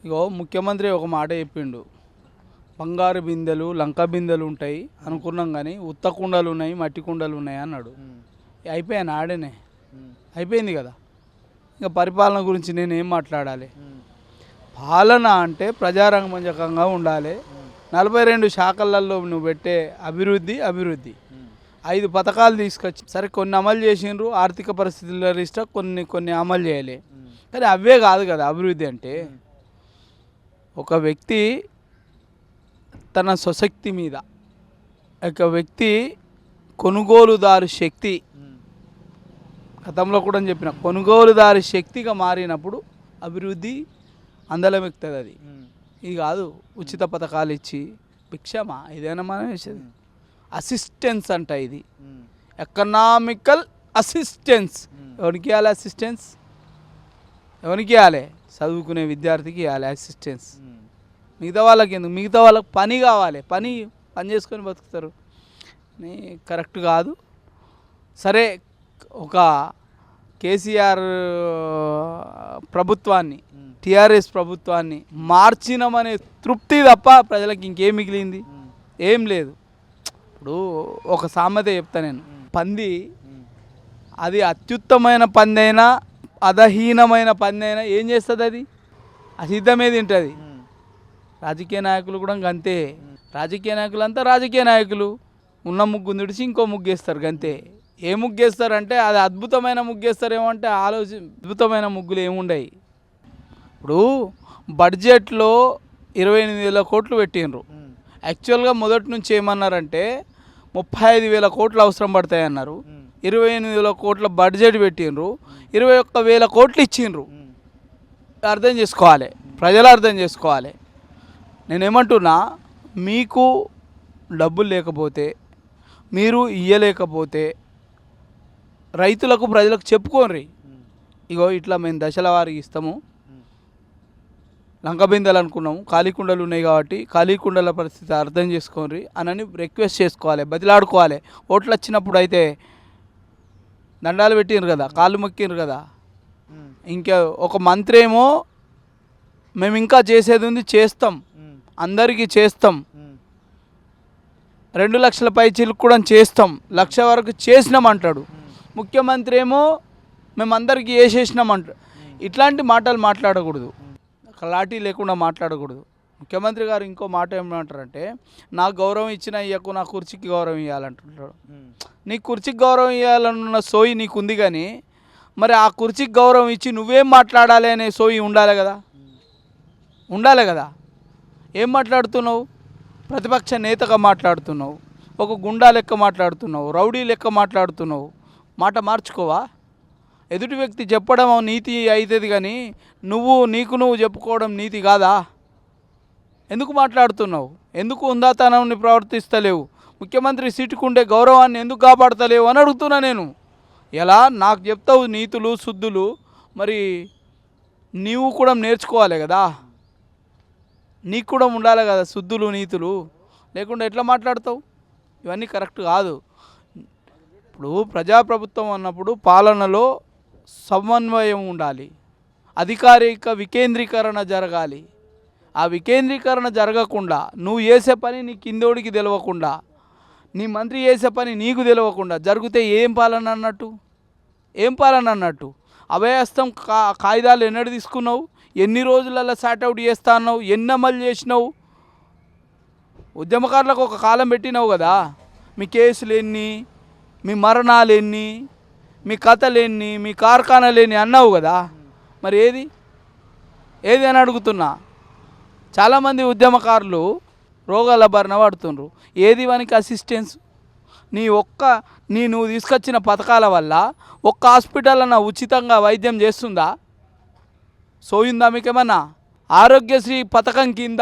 ఇగో ముఖ్యమంత్రి ఒక మాట చెప్పిండు, బంగారు బిందెలు లంక బిందెలు ఉంటాయి అనుకున్నాం కానీ ఉత్త కుండలు ఉన్నాయి మట్టి కుండలు ఉన్నాయి అన్నాడు. అయిపోయాను ఆడనే అయిపోయింది కదా. ఇంకా పరిపాలన గురించి నేను ఏం మాట్లాడాలి? పాలన అంటే ప్రజారంగమంజకంగా ఉండాలి. 42 శాఖలలో నువ్వు పెట్టే అభివృద్ధి 5 పథకాలు తీసుకొచ్చి సరే కొన్ని అమలు చేసిండ్రు, ఆర్థిక పరిస్థితుల రీత్యా కొన్ని అమలు చేయలే. కానీ అవే కాదు కదా అభివృద్ధి అంటే. ఒక వ్యక్తి తన స్వశక్తి మీద, ఒక వ్యక్తి కొనుగోలుదారు శక్తి, గతంలో కూడా చెప్పిన కొనుగోలుదారు శక్తిగా మారినప్పుడు అభివృద్ధి అందలం ఎక్కుతుంది. అది ఇది కాదు ఉచిత పథకాలు ఇచ్చి భిక్షమా ఇదేనా మనం వేసేది? అసిస్టెన్స్ అంట ఇది, ఎకనామికల్ అసిస్టెన్స్. ఎవరికి ఇవ్వాలి అసిస్టెన్స్? ఎవరికి ఇవ్వాలి? చదువుకునే విద్యార్థికి ఇవ్వాలి అసిస్టెన్స్. మిగతా వాళ్ళకి ఎందుకు? మిగతా వాళ్ళకి పని కావాలి, పని చేసుకొని బతుకుతారు. కరెక్ట్ కాదు. సరే, ఒక కేసీఆర్ ప్రభుత్వాన్ని టీఆర్ఎస్ ప్రభుత్వాన్ని మార్చినామనే తృప్తి తప్ప ప్రజలకు ఇంకేం మిగిలింది? ఏం లేదు. ఇప్పుడు ఒక సామెత చెప్తా నేను. పంది అది అత్యుత్తమైన పంది అయినా అధహీనమైన పంది అయినా ఏం చేస్తుంది? అది అసిద్ధమే తింటుంది. రాజకీయ నాయకులు కూడా అంతే. రాజకీయ నాయకులు అంతా రాజకీయ నాయకులు ఉన్న ముగ్గు నిడిచి ఇంకో ముగ్గేస్తారు గంతే. ఏ ముగ్గేస్తారంటే అది అద్భుతమైన ముగ్గేస్తారేమో అంటే అద్భుతమైన ముగ్గులు ఏముండయి. ఇప్పుడు బడ్జెట్లో 28,000 కోట్లు పెట్టిండ్రు. యాక్చువల్గా మొదటి నుంచి ఏమన్నారంటే 35,000 కోట్లు అవసరం పడతాయి అన్నారు. 28,000 కోట్ల బడ్జెట్ పెట్టిండ్రు, 21,000 కోట్లు ఇచ్చిండ్రు. అర్థం చేసుకోవాలి, ప్రజలు అర్థం చేసుకోవాలి. నేనేమంటున్నా, మీకు డబ్బులు లేకపోతే, మీరు ఇయ్యలేకపోతే రైతులకు ప్రజలకు చెప్పుకోండి. ఇగో ఇట్లా మేము దశల వారికి ఇస్తాము, లంక బిందెలు అనుకున్నాము, ఖాళీ కుండలు ఉన్నాయి కాబట్టి ఖాళీ కుండల పరిస్థితి అర్థం చేసుకోండి అని రిక్వెస్ట్ చేసుకోవాలి, బతిలాడుకోవాలి. ఓట్లు వచ్చినప్పుడు అయితే దండాలు పెట్టినారు కదా, కాళ్ళు మొక్కినారు కదా. ఇంకా ఒక మంత్రి ఏమో మేము ఇంకా చేసేది ఉంది, చేస్తాం, అందరికీ చేస్తాం, 2 లక్షల పైచీలకు కూడా చేస్తాం, 1,00,000 వరకు చేసినామంటాడు. ముఖ్యమంత్రి ఏమో మేము అందరికీ వేసేసినామంటాడు. ఇట్లాంటి మాటలు మాట్లాడకూడదు, లాఠీ లేకుండా మాట్లాడకూడదు. ముఖ్యమంత్రి గారు ఇంకో మాట ఏమంటారంటే, నాకు గౌరవం ఇచ్చినా ఇయ్యకు నా కుర్చీకి గౌరవం ఇవ్వాలంటుంటాడు. నీ కుర్చీకి గౌరవం ఇవ్వాలన్న సోయి నీకు ఉంది, కానీ మరి ఆ కుర్చీకి గౌరవం ఇచ్చి నువ్వేం మాట్లాడాలి అనే సోయి ఉండాలి కదా. ఏం మాట్లాడుతున్నావు? ప్రతిపక్ష నేతగా మాట్లాడుతున్నావు, ఒక గుండా లెక్క మాట్లాడుతున్నావు, రౌడీ లెక్క మాట్లాడుతున్నావు. మాట మార్చుకోవా? ఎదుటి వ్యక్తి చెప్పడం నీతి అవుతుంది, కానీ నీకు చెప్పుకోవడం నీతి కాదా? ఎందుకు మాట్లాడుతున్నావు? ఎందుకు ఉందాతనాన్ని ప్రవర్తిస్తలేవు? ముఖ్యమంత్రి సీటుకుండే గౌరవాన్ని ఎందుకు కాపాడతలేవు అని అడుగుతున్నా నేను. ఎలా నాకు చెప్తావు నీతులు శుద్ధులు, మరి నీవు కూడా నేర్చుకోవాలి కదా, నీకు కూడా ఉండాలి కదా శుద్ధులు నీతులు. లేకుండా ఎట్లా మాట్లాడతావు? ఇవన్నీ కరెక్ట్ కాదు. ఇప్పుడు ప్రజాప్రభుత్వం అన్నప్పుడు పాలనలో సమన్వయం ఉండాలి, అధికారిక వికేంద్రీకరణ జరగాలి. ఆ వికేంద్రీకరణ జరగకుండా నువ్వు చేసే పని నీ కిందోడికి తెలియకుండా, నీ మంత్రి చేసే పని నీకు తెలియకుండా జరిగితే ఏం పాలన అన్నట్టు? అభయహస్తం కాయిదాలు ఎన్నడు తీసుకున్నావు? ఎన్ని రోజులలో సార్ట్అవుట్ చేస్తా అన్నావు? ఎన్ని అమలు చేసినావు? ఉద్యమకారులకు ఒక కాలం పెట్టినావు కదా. మీ కేసులు ఎన్ని, మీ మరణాలు ఎన్ని, మీ కథలు ఎన్ని, మీ కార్ఖానాలు ఎన్ని అన్నావు కదా. మరి ఏది అని అడుగుతున్నా. చాలామంది ఉద్యమకారులు రోగాల బారిన పడుతుండ్రు. ఏది వానికి అసిస్టెన్స్? నువ్వు తీసుకొచ్చిన పథకాల వల్ల ఒక్క హాస్పిటల్ అన్న ఉచితంగా వైద్యం చేస్తుందా? సోయిందా మీకేమన్నా? ఆరోగ్యశ్రీ పథకం కింద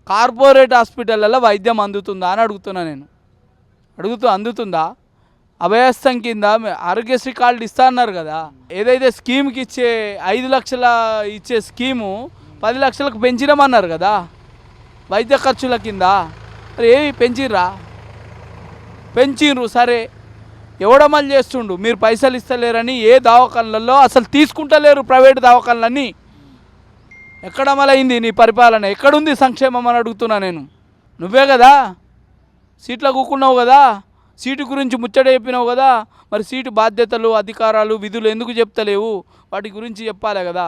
కార్పొరేట్ హాస్పిటళ్ళలో వైద్యం అందుతుందా అని అడుగుతున్నా నేను. అందుతుందా? అభయహస్తం కింద ఆరోగ్యశ్రీ కార్డు ఇస్తా అన్నారు కదా. ఏదైతే స్కీమ్కి ఇచ్చే 5 లక్షల ఇచ్చే స్కీము 10 లక్షలకు పెంచినామన్నారు కదా వైద్య ఖర్చుల కింద. మరి ఏవి పెంచిర్రు సరే, ఎవడమలు చేస్తుండు? మీరు పైసలు ఇస్తలేరని ఏ దవాఖానలలో అసలు తీసుకుంటలేరు, ప్రైవేట్ దవాఖానలన్నీ ఎక్కడ అమలైంది నీ పరిపాలన? ఎక్కడుంది సంక్షేమం అని అడుగుతున్నా నేను. నువ్వే కదా సీట్లో కూకున్నావు కదా, సీటు గురించి ముచ్చట చెప్పినావు కదా, మరి సీటు బాధ్యతలు, అధికారాలు, విధులు ఎందుకు చెప్తలేవు? వాటి గురించి చెప్పాలి కదా.